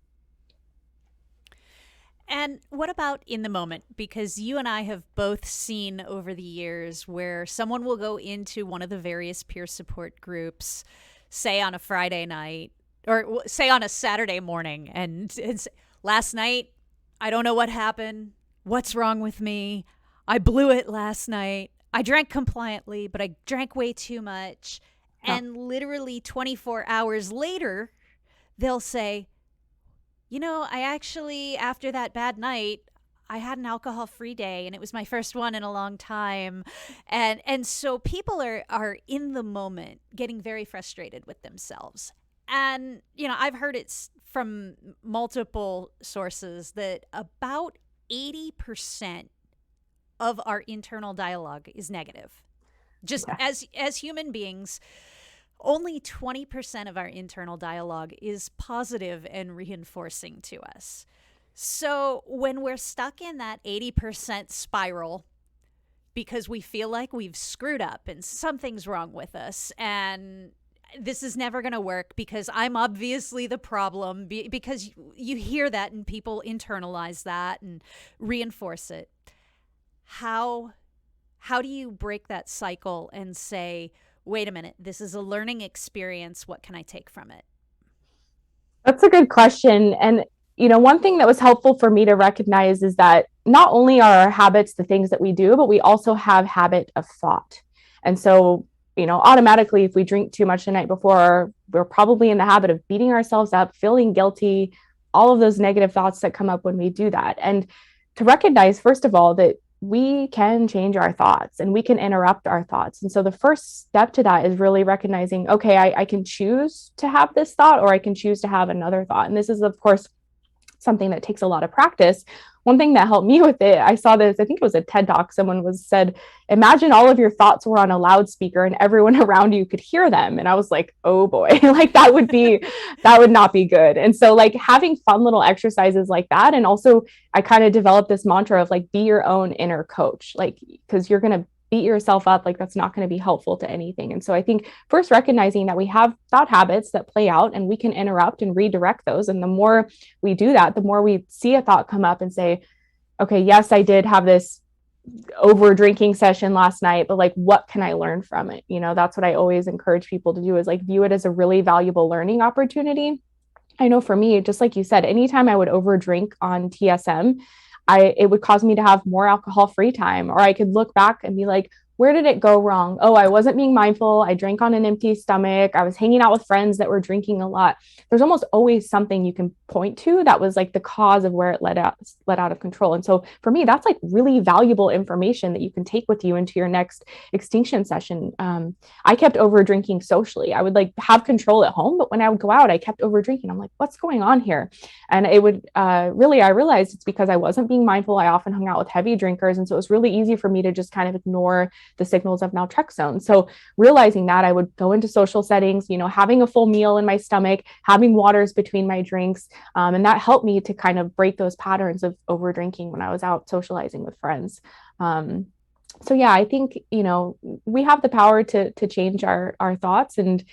And what about in the moment? Because you and I have both seen over the years where someone will go into one of the various peer support groups, say on a Friday night or say on a Saturday morning, and say, last night, I don't know what happened. What's wrong with me? I blew it last night. I drank compliantly, but I drank way too much. Yeah. And literally 24 hours later, they'll say, I actually, after that bad night, I had an alcohol-free day, and it was my first one in a long time. And so people are in the moment getting very frustrated with themselves. And, I've heard it from multiple sources that about 80% of our internal dialogue is negative. Just as human beings, only 20% of our internal dialogue is positive and reinforcing to us. So when we're stuck in that 80% spiral because we feel like we've screwed up and something's wrong with us and this is never going to work because I'm obviously the problem, because you hear that and people internalize that and reinforce it. How do you break that cycle and say, wait a minute, this is a learning experience. What can I take from it? That's a good question. And, one thing that was helpful for me to recognize is that not only are our habits the things that we do, but we also have habit of thought. And so, automatically, if we drink too much the night before, we're probably in the habit of beating ourselves up, feeling guilty, all of those negative thoughts that come up when we do that. And to recognize, first of all, that we can change our thoughts and we can interrupt our thoughts. And so the first step to that is really recognizing, okay, I can choose to have this thought or I can choose to have another thought. And this is, of course, something that takes a lot of practice. One thing that helped me with it, I saw this, I think it was a TED Talk, someone said, imagine all of your thoughts were on a loudspeaker and everyone around you could hear them. And I was like, oh boy, like that would not be good. And so like having fun little exercises like that. And also I kind of developed this mantra of like, be your own inner coach, like, because you're going to beat yourself up, like that's not going to be helpful to anything. And so I think first recognizing that we have thought habits that play out and we can interrupt and redirect those. And the more we do that, the more we see a thought come up and say, okay, yes, I did have this over drinking session last night, but like, what can I learn from it? That's what I always encourage people to do, is like view it as a really valuable learning opportunity. I know for me, just like you said, anytime I would over drink on TSM, it would cause me to have more alcohol-free time, or I could look back and be like, where did it go wrong? Oh, I wasn't being mindful. I drank on an empty stomach. I was hanging out with friends that were drinking a lot. There's almost always something you can point to that was like the cause of where it let out of control. And so for me, that's like really valuable information that you can take with you into your next extinction session. I kept over drinking socially. I would like have control at home, but when I would go out, I kept over drinking. I'm like, what's going on here? And it would I realized it's because I wasn't being mindful. I often hung out with heavy drinkers. And so it was really easy for me to just kind of ignore the signals of naltrexone. So realizing that, I would go into social settings, having a full meal in my stomach, having waters between my drinks. And that helped me to kind of break those patterns of over drinking when I was out socializing with friends. So yeah, I think, we have the power to change our thoughts, and,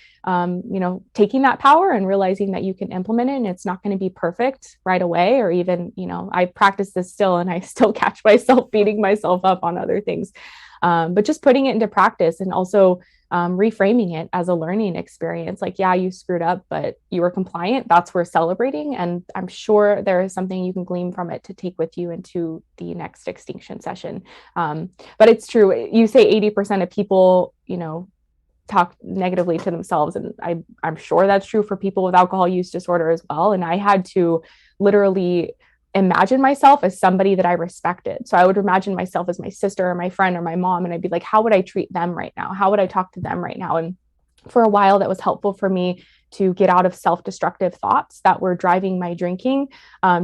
taking that power and realizing that you can implement it, and it's not going to be perfect right away, or even, I practice this still and I still catch myself beating myself up on other things. But just putting it into practice, and also reframing it as a learning experience. Like, yeah, you screwed up, but you were compliant. That's worth celebrating. And I'm sure there is something you can glean from it to take with you into the next extinction session. But it's true. You say 80% of people, talk negatively to themselves. And I'm sure that's true for people with alcohol use disorder as well. And I had to literally imagine myself as somebody that I respected. So I would imagine myself as my sister or my friend or my mom. And I'd be like, how would I treat them right now? How would I talk to them right now? And for a while, that was helpful for me to get out of self-destructive thoughts that were driving my drinking,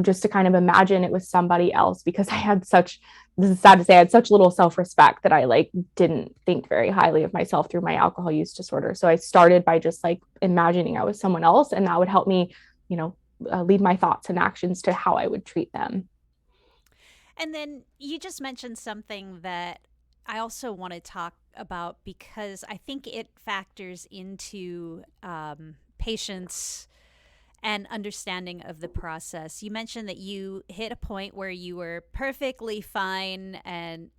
just to kind of imagine it was somebody else, because I had such, this is sad to say, I had such little self-respect that I like didn't think very highly of myself through my alcohol use disorder. So I started by just like imagining I was someone else, and that would help me, lead my thoughts and actions to how I would treat them. And then you just mentioned something that I also want to talk about, because I think it factors into patience and understanding of the process. You mentioned that you hit a point where you were perfectly fine and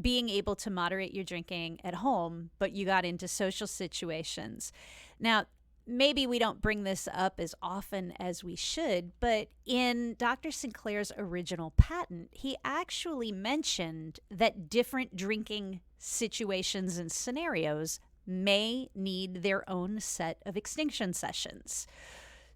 being able to moderate your drinking at home, but you got into social situations. Now, maybe we don't bring this up as often as we should, but in Dr. Sinclair's original patent, he actually mentioned that different drinking situations and scenarios may need their own set of extinction sessions.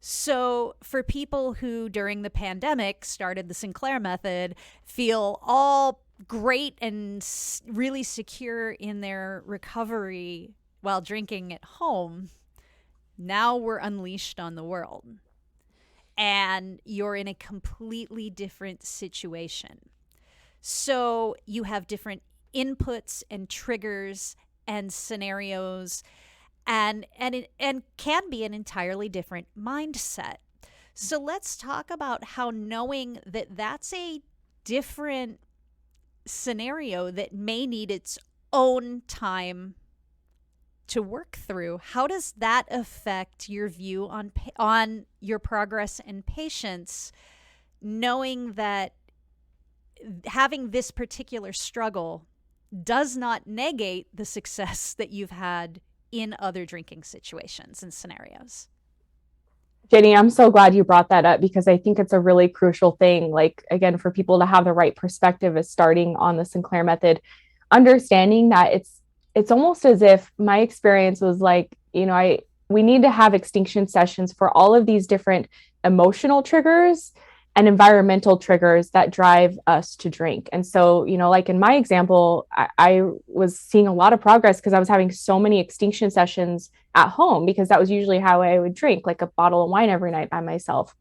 So for people who during the pandemic started the Sinclair Method, feel all great and really secure in their recovery while drinking at home, now we're unleashed on the world and you're in a completely different situation. So you have different inputs and triggers and scenarios, and can be an entirely different mindset. So let's talk about how knowing that that's a different scenario that may need its own time to work through, how does that affect your view on your progress and patience, knowing that having this particular struggle does not negate the success that you've had in other drinking situations and scenarios? Jenny, I'm so glad you brought that up, because I think it's a really crucial thing. Like, again, for people to have the right perspective as starting on the Sinclair Method, understanding that it's almost as if my experience was like, we need to have extinction sessions for all of these different emotional triggers and environmental triggers that drive us to drink. And so, like in my example, I was seeing a lot of progress because I was having so many extinction sessions at home, because that was usually how I would drink, like a bottle of wine every night by myself.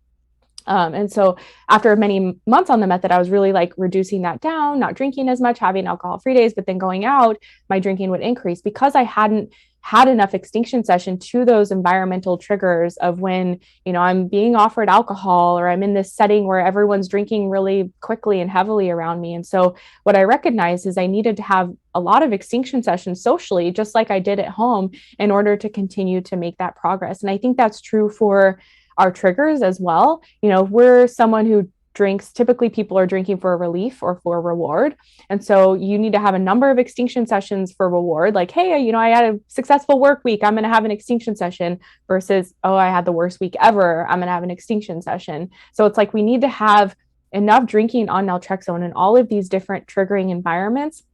And so after many months on the method, I was really like reducing that down, not drinking as much, having alcohol-free days, but then going out, my drinking would increase because I hadn't had enough extinction session to those environmental triggers of when, I'm being offered alcohol, or I'm in this setting where everyone's drinking really quickly and heavily around me. And so what I recognized is I needed to have a lot of extinction sessions socially, just like I did at home, in order to continue to make that progress. And I think that's true for our triggers as well. If we're someone who drinks, typically people are drinking for a relief or for a reward. And so you need to have a number of extinction sessions for reward. Like, hey, I had a successful work week, I'm going to have an extinction session, versus, oh, I had the worst week ever, I'm going to have an extinction session. So it's like we need to have enough drinking on naltrexone in all of these different triggering environments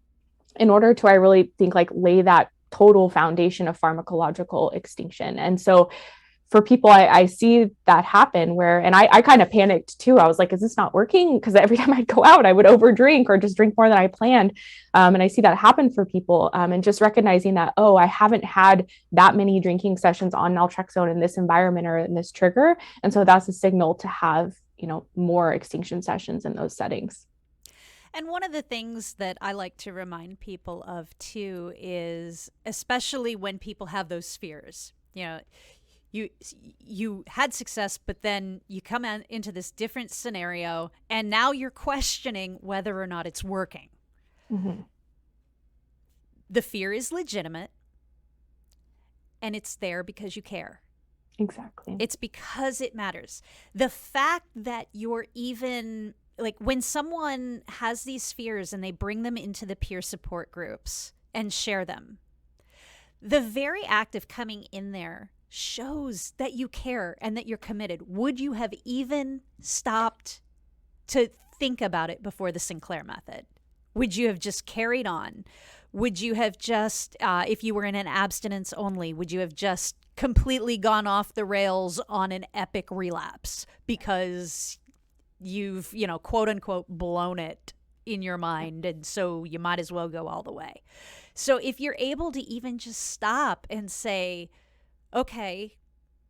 in order to, I really think, like lay that total foundation of pharmacological extinction. And so for people, I see that happen where, and I kind of panicked too. I was like, is this not working? Because every time I'd go out, I would overdrink or just drink more than I planned. And I see that happen for people. And just recognizing that, oh, I haven't had that many drinking sessions on naltrexone in this environment or in this trigger. And so that's a signal to have, more extinction sessions in those settings. And one of the things that I like to remind people of too is, especially when people have those fears, you had success, but then you come into this different scenario and now you're questioning whether or not it's working. Mm-hmm. The fear is legitimate, and it's there because you care. Exactly. It's because it matters. The fact that you're even, like, when someone has these fears and they bring them into the peer support groups and share them, the very act of coming in there shows that you care and that you're committed. Would you have even stopped to think about it before the Sinclair Method? Would you have just carried on? Would you have just, if you were in an abstinence only, would you have just completely gone off the rails on an epic relapse because you've, quote unquote, blown it in your mind. And so you might as well go all the way. So if you're able to even just stop and say, okay,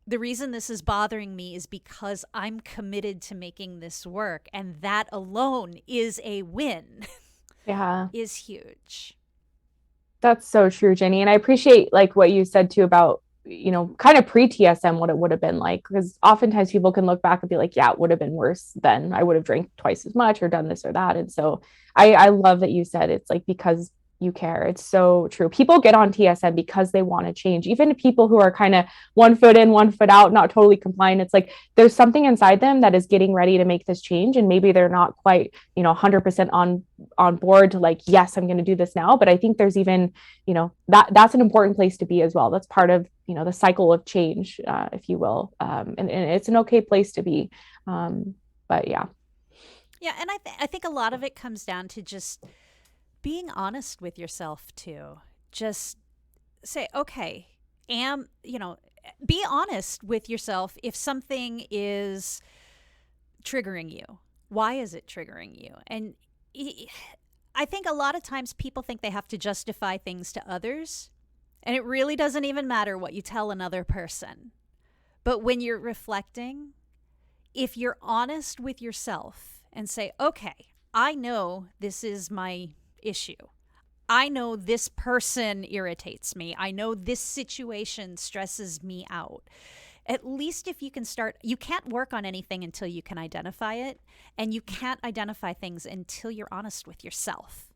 the reason this is bothering me is because I'm committed to making this work. And that alone is a win. Yeah. Is huge. That's so true, Jenny. And I appreciate like what you said too about, kind of pre-TSM, what it would have been like, because oftentimes people can look back and be like, yeah, it would have been worse then. I would have drank twice as much or done this or that. And so I love that you said it's like, because you care. It's so true. People get on TSM because they want to change. Even people who are kind of 1 foot in, 1 foot out, not totally compliant. It's like there's something inside them that is getting ready to make this change. And maybe they're not quite, 100% on board to like, yes, I'm going to do this now. But I think there's even, that's an important place to be as well. That's part of, the cycle of change, if you will. And it's an okay place to be. But yeah. Yeah. And I think a lot of it comes down to just being honest with yourself too. Just say, okay, be honest with yourself if something is triggering you. Why is it triggering you? And I think a lot of times people think they have to justify things to others, and it really doesn't even matter what you tell another person. But when you're reflecting, if you're honest with yourself and say, okay, I know this is my issue. I know this person irritates me. I know this situation stresses me out. At least if you can start, you can't work on anything until you can identify it. And you can't identify things until you're honest with yourself.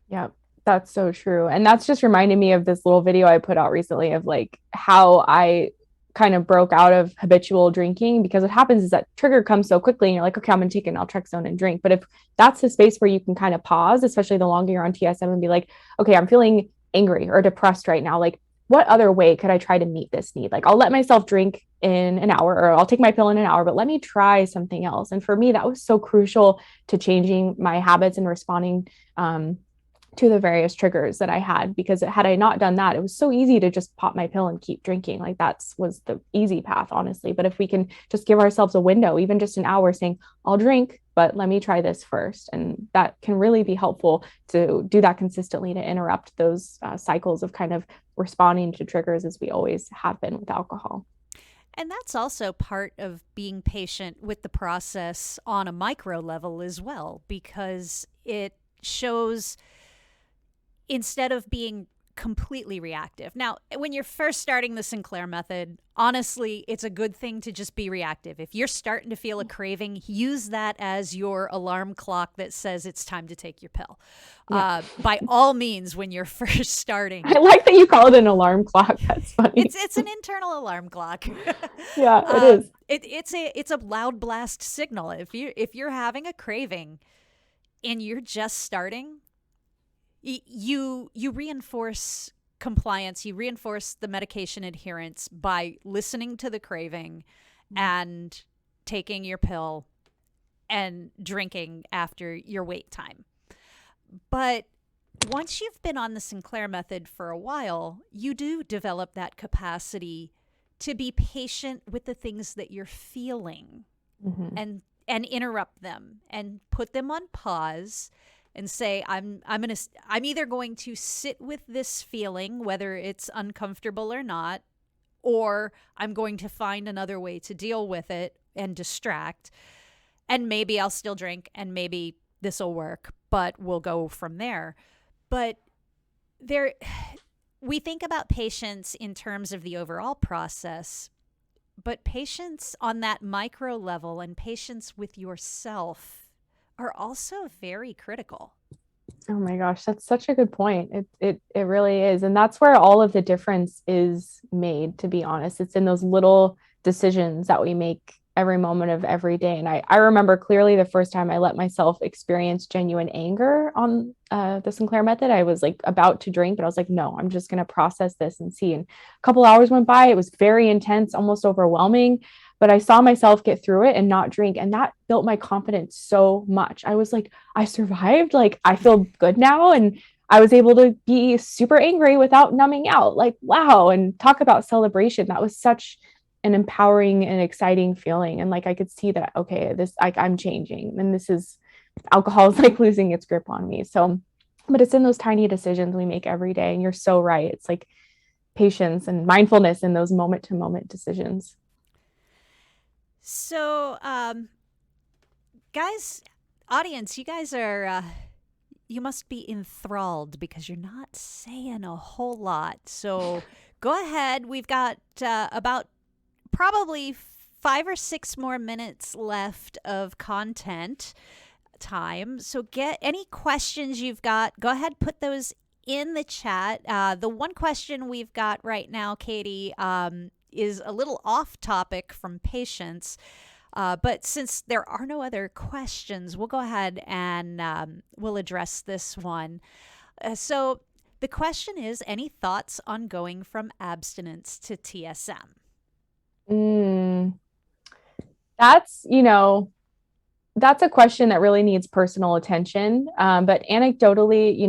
Yeah, that's so true. And that's just reminded me of this little video I put out recently of like how I kind of broke out of habitual drinking, because what happens is that trigger comes so quickly and you're like, okay, I'm gonna take an naltrexone and drink. But if that's the space where you can kind of pause, especially the longer you're on TSM, and be like, okay, I'm feeling angry or depressed right now. Like, what other way could I try to meet this need? Like, I'll let myself drink in an hour, or I'll take my pill in an hour, but let me try something else. And for me, that was so crucial to changing my habits and responding to the various triggers that I had, because had I not done that, it was so easy to just pop my pill and keep drinking. Like that was the easy path, honestly. But if we can just give ourselves a window, even just an hour, saying, I'll drink, but let me try this first. And that can really be helpful to do that consistently, to interrupt those cycles of kind of responding to triggers as we always have been with alcohol. And that's also part of being patient with the process on a micro level as well, because it shows, instead of being completely reactive. Now, when you're first starting the Sinclair Method, honestly, it's a good thing to just be reactive. If you're starting to feel a craving, use that as your alarm clock that says it's time to take your pill. Yeah. By all means, when you're first starting. I like that you call it an alarm clock. That's funny. It's an internal alarm clock. Yeah, it is. It's a loud blast signal. If you're having a craving and you're just starting, you reinforce compliance, you reinforce the medication adherence by listening to the craving and taking your pill and drinking after your wait time. But once you've been on the Sinclair Method for a while, you do develop that capacity to be patient with the things that you're feeling, and interrupt them and put them on pause and say, I'm either going to sit with this feeling, whether it's uncomfortable or not, or I'm going to find another way to deal with it and distract. And maybe I'll still drink, and maybe this will work, but we'll go from there. But we think about patience in terms of the overall process, but patience on that micro level and patience with yourself are also very critical. Oh my gosh, that's such a good point. It really is. And that's where all of the difference is made, to be honest. It's in those little decisions that we make every moment of every day. And I remember clearly the first time I let myself experience genuine anger on the Sinclair Method. I was like about to drink, but I was like, no, I'm just going to process this and see. And a couple hours went by. It was very intense, almost overwhelming. But I saw myself get through it and not drink. And that built my confidence so much. I was like, I survived. Like, I feel good now. And I was able to be super angry without numbing out. Like, wow. And talk about celebration. That was such an empowering and exciting feeling. And like I could see that, okay, this I'm changing, and this is alcohol is like losing its grip on me. So, but it's in those tiny decisions we make every day. And you're so right. It's like patience and mindfulness in those moment to moment decisions. So, guys, audience, you guys are, you must be enthralled because you're not saying a whole lot. So go ahead. We've got about probably 5 or 6 more minutes left of content time. So get any questions you've got, go ahead, put those in the chat. The one question we've got right now, Katie, is a little off topic from patients. But since there are no other questions, we'll go ahead and we'll address this one. So the question is, any thoughts on going from abstinence to TSM? That's, that's a question that really needs personal attention. But anecdotally,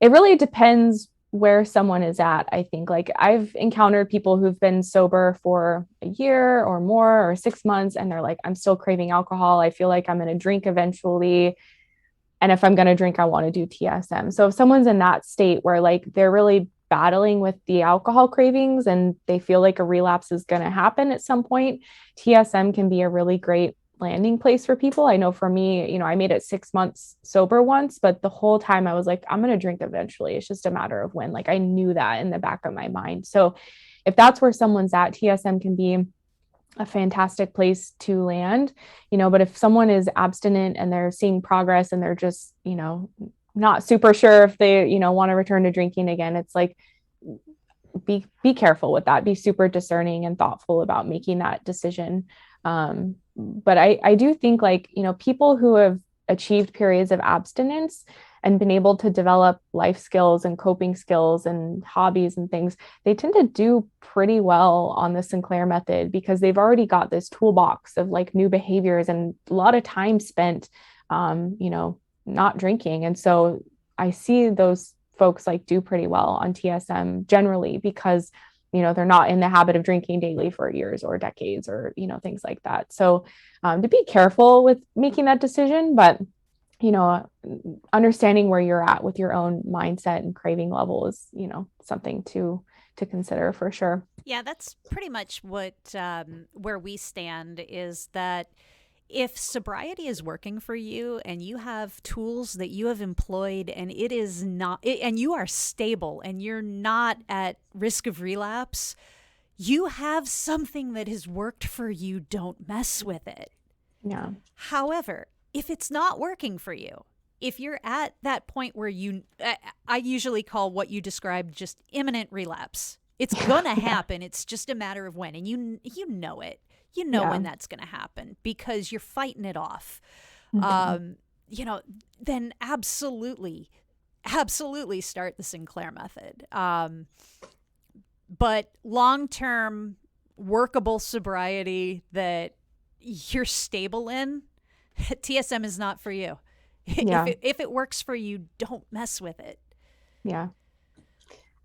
it really depends where someone is at. I think like I've encountered people who've been sober for a year or more or 6 months, and they're like, I'm still craving alcohol. I feel like I'm going to drink eventually. And if I'm going to drink, I want to do TSM. So if someone's in that state where like they're really battling with the alcohol cravings and they feel like a relapse is going to happen at some point, TSM can be a really great landing place for people. I know for me, I made it 6 months sober once, but the whole time I was like, I'm going to drink eventually. It's just a matter of when. Like I knew that in the back of my mind. So if that's where someone's at, TSM can be a fantastic place to land, but if someone is abstinent and they're seeing progress and they're just, not super sure if they, want to return to drinking again, it's like, be careful with that, be super discerning and thoughtful about making that decision. But I do think like, people who have achieved periods of abstinence and been able to develop life skills and coping skills and hobbies and things, they tend to do pretty well on the Sinclair method because they've already got this toolbox of like new behaviors and a lot of time spent, not drinking. And so I see those folks like do pretty well on TSM generally because, they're not in the habit of drinking daily for years or decades or, things like that. So to be careful with making that decision, but understanding where you're at with your own mindset and craving level is, something to consider for sure. Yeah, that's pretty much what where we stand is that if sobriety is working for you and you have tools that you have employed and it is not, and you are stable and you're not at risk of relapse, you have something that has worked for you. Don't mess with it. Yeah. However, if it's not working for you, if you're at that point where I usually call what you described just imminent relapse. It's going to happen. It's just a matter of when. And you know it. You know when that's going to happen because you're fighting it off. Mm-hmm. Then absolutely start the Sinclair method. But long-term workable sobriety that you're stable in, TSM is not for you. Yeah. If it works for you, don't mess with it. Yeah.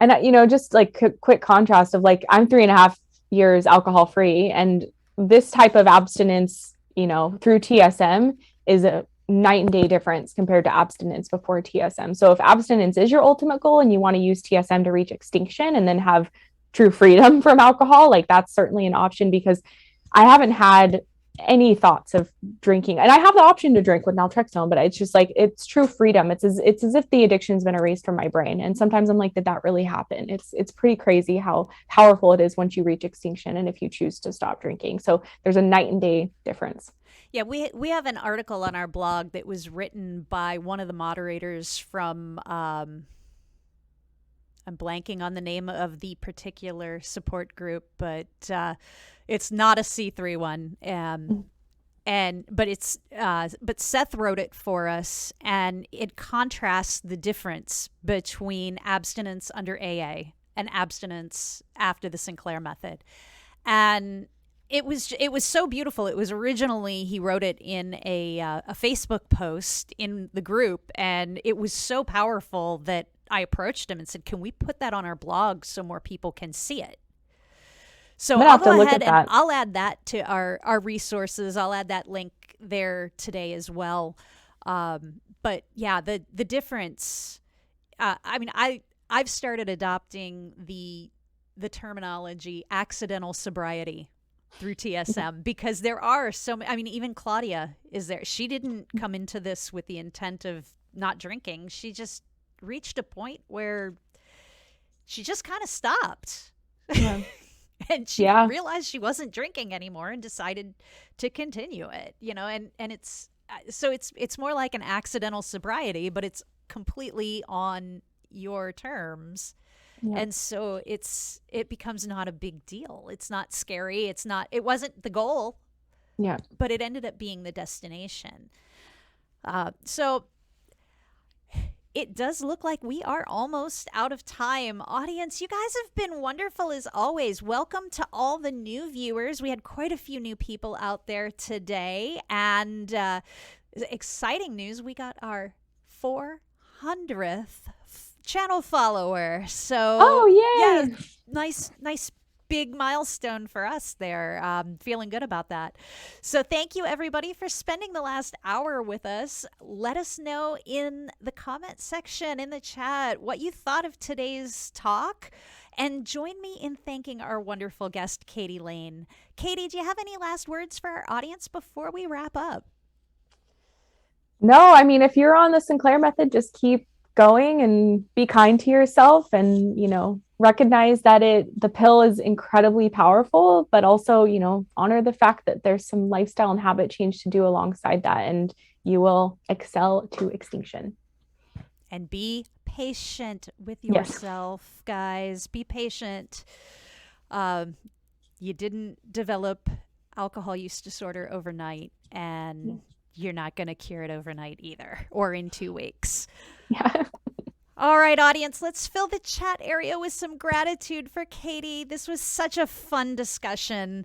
And, just like quick contrast of like, I'm 3.5 years alcohol free, and this type of abstinence, through TSM is a night and day difference compared to abstinence before TSM. So if abstinence is your ultimate goal and you want to use TSM to reach extinction and then have true freedom from alcohol, like that's certainly an option because I haven't had any thoughts of drinking, and I have the option to drink with naltrexone, but it's just like, it's true freedom. It's as if the addiction's been erased from my brain. And sometimes I'm like, did that really happen? It's pretty crazy how powerful it is once you reach extinction and if you choose to stop drinking. So there's a night and day difference. Yeah, we have an article on our blog that was written by one of the moderators from I'm blanking on the name of the particular support group, but it's not a C3 one. But Seth wrote it for us, and it contrasts the difference between abstinence under AA and abstinence after the Sinclair method. And it was so beautiful. It was originally, he wrote it in a Facebook post in the group, and it was so powerful that I approached him and said, can we put that on our blog so more people can see it? So I'm gonna I'll have to go look ahead at and that. I'll add that to our resources. I'll add that link there today as well. But yeah, the difference. I mean, I've started adopting the terminology accidental sobriety through TSM because there are so many. I mean, even Claudia is there. She didn't come into this with the intent of not drinking. She just reached a point where she just kind of stopped. Yeah. And she Yeah. realized she wasn't drinking anymore and decided to continue it, and it's so it's more like an accidental sobriety, but it's completely on your terms. Yeah. And so it becomes not a big deal. It's not scary. It wasn't the goal, Yeah. but it ended up being the destination. So it does look like we are almost out of time. Audience, you guys have been wonderful as always. Welcome to all the new viewers. We had quite a few new people out there today. And exciting news, we got our 400th channel follower. So, yeah, Yay. nice big milestone for us there. Feeling good about that. So thank you everybody for spending the last hour with us. Let us know in the comment section in the chat what you thought of today's talk. And join me in thanking our wonderful guest, Katie Lain. Katie, do you have any last words for our audience before we wrap up? No, I mean, if you're on the Sinclair method, just keep going and be kind to yourself, and recognize that the pill is incredibly powerful, but also honor the fact that there's some lifestyle and habit change to do alongside that, and you will excel to extinction. And be patient with Yes. yourself, guys. Be patient. You didn't develop alcohol use disorder overnight, and you're not going to cure it overnight either, or in 2 weeks. Yeah. All right, audience, let's fill the chat area with some gratitude for Katie. This was such a fun discussion.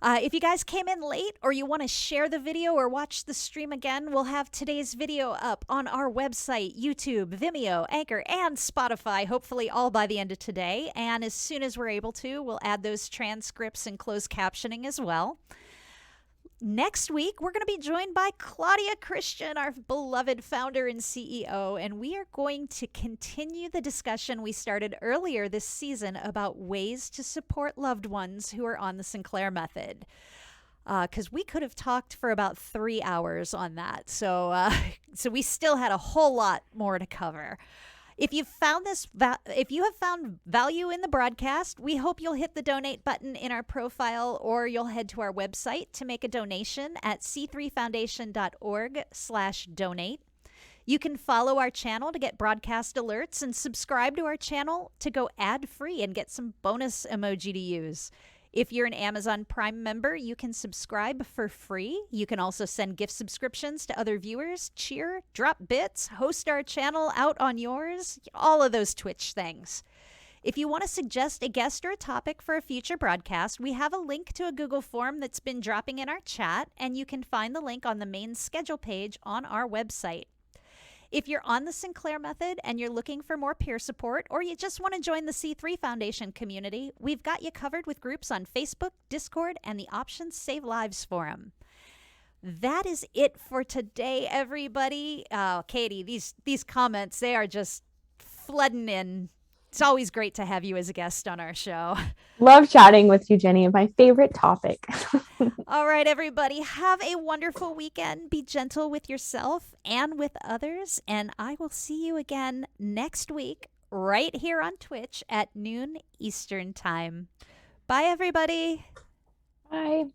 If you guys came in late or you want to share the video or watch the stream again, we'll have today's video up on our website, YouTube, Vimeo, Anchor, and Spotify, hopefully all by the end of today. And as soon as we're able to, we'll add those transcripts and closed captioning as well. Next week, we're going to be joined by Claudia Christian, our beloved founder and CEO, and we are going to continue the discussion we started earlier this season about ways to support loved ones who are on the Sinclair Method. Because we could have talked for about 3 hours on that, so we still had a whole lot more to cover. If you have found value in the broadcast, we hope you'll hit the donate button in our profile, or you'll head to our website to make a donation at c3foundation.org/donate. You can follow our channel to get broadcast alerts and subscribe to our channel to go ad-free and get some bonus emoji to use. If you're an Amazon Prime member, you can subscribe for free. You can also send gift subscriptions to other viewers, cheer, drop bits, host our channel out on yours, all of those Twitch things. If you want to suggest a guest or a topic for a future broadcast, we have a link to a Google form that's been dropping in our chat, and you can find the link on the main schedule page on our website. If you're on the Sinclair Method and you're looking for more peer support, or you just want to join the C3 Foundation community, we've got you covered with groups on Facebook, Discord, and the Options Save Lives forum. That is it for today, everybody. Katie, these comments, they are just flooding in. It's always great to have you as a guest on our show. Love chatting with you, Jenny. My favorite topic. All right, everybody. Have a wonderful weekend. Be gentle with yourself and with others. And I will see you again next week right here on Twitch at noon Eastern Time. Bye, everybody. Bye.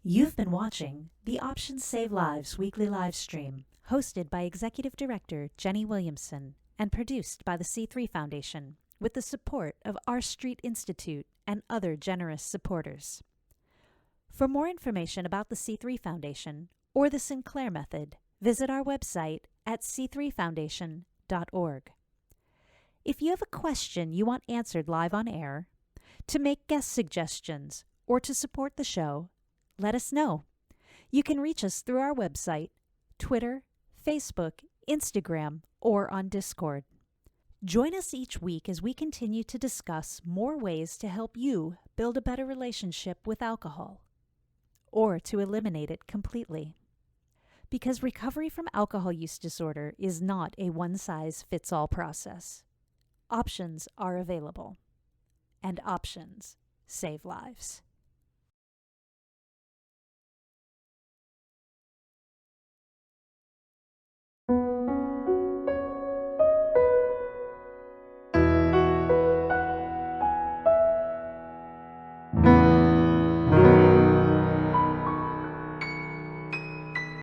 You've been watching the Options Save Lives weekly live stream, hosted by Executive Director Jenny Williamson and produced by the C3 Foundation with the support of R Street Institute and other generous supporters. For more information about the C3 Foundation or the Sinclair Method, visit our website at c3foundation.org. If you have a question you want answered live on air, to make guest suggestions, or to support the show, let us know. You can reach us through our website, Twitter, Facebook, Instagram, or on Discord. Join us each week as we continue to discuss more ways to help you build a better relationship with alcohol, or to eliminate it completely. Because recovery from alcohol use disorder is not a one-size-fits-all process. Options are available, and options save lives.